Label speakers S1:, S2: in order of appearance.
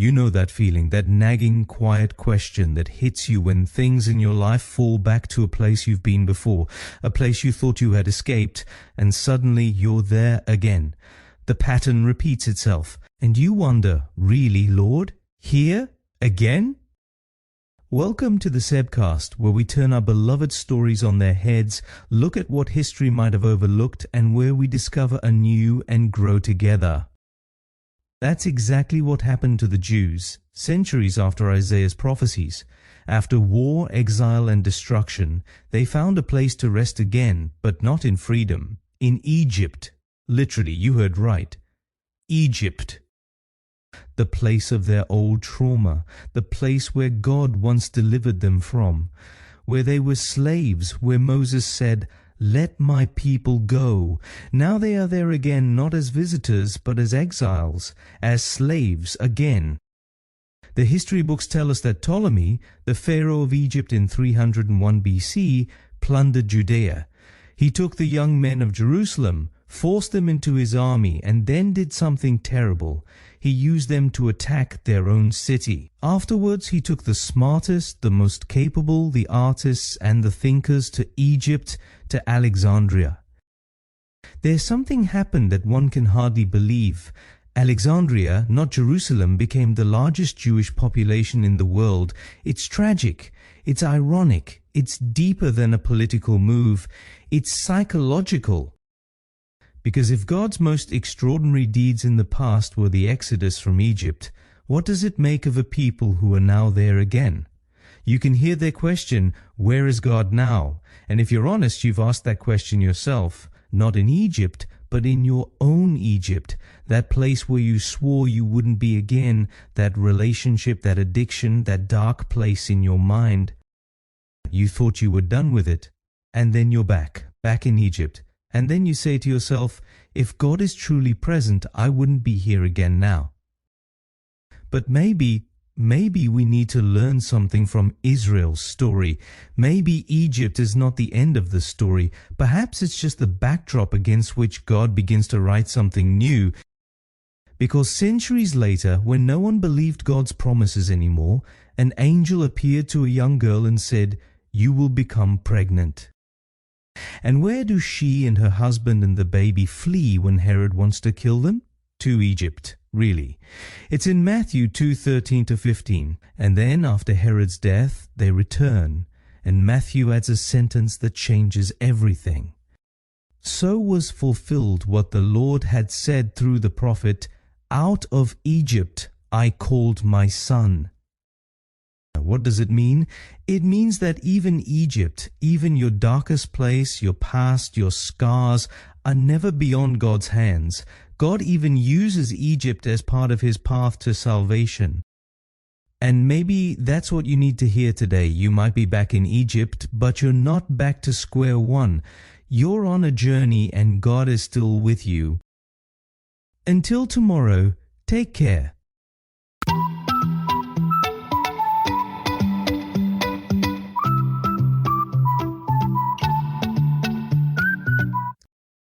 S1: You know that feeling, that nagging, quiet question that hits you when things in your life fall back to a place you've been before, a place you thought you had escaped, and suddenly you're there again. The pattern repeats itself, and you wonder, really, Lord? Here? Again? Welcome to the Sebcast, where we turn our beloved stories on their heads, look at what history might have overlooked, and where we discover anew and grow together. That's exactly what happened to the Jews, centuries after Isaiah's prophecies. After war, exile, and destruction, they found a place to rest again, but not in freedom. In Egypt. Literally, you heard right. Egypt. The place of their old trauma, the place where God once delivered them from, where they were slaves, where Moses said, "Let my people go." Now they are there again, not as visitors, but as exiles, as slaves again. The history books tell us that Ptolemy, the pharaoh of Egypt in 301 BC, plundered Judea. He took the young men of Jerusalem, forced them into his army, and then did something terrible. He used them to attack their own city. Afterwards, he took the smartest, the most capable, the artists and the thinkers to Egypt, to Alexandria. There's something happened that one can hardly believe. Alexandria, not Jerusalem, became the largest Jewish population in the world. It's tragic. It's ironic. It's deeper than a political move. It's psychological. Because if God's most extraordinary deeds in the past were the exodus from Egypt, what does it make of a people who are now there again? You can hear their question, where is God now? And if you're honest, you've asked that question yourself, not in Egypt, but in your own Egypt, that place where you swore you wouldn't be again, that relationship, that addiction, that dark place in your mind. You thought you were done with it, and then you're back in Egypt. And then you say to yourself, if God is truly present, I wouldn't be here again now. But maybe we need to learn something from Israel's story. Maybe Egypt is not the end of the story. Perhaps it's just the backdrop against which God begins to write something new. Because centuries later, when no one believed God's promises anymore, an angel appeared to a young girl and said, "You will become pregnant." And where do she and her husband and the baby flee when Herod wants to kill them? To Egypt, really. It's in Matthew 2:13-15. And then, after Herod's death, they return. And Matthew adds a sentence that changes everything. So was fulfilled what the Lord had said through the prophet, "Out of Egypt I called my son." What does it mean? It means that even Egypt, even your darkest place, your past, your scars, are never beyond God's hands. God even uses Egypt as part of his path to salvation. And maybe that's what you need to hear today. You might be back in Egypt, but you're not back to square one. You're on a journey and God is still with you. Until tomorrow, take care.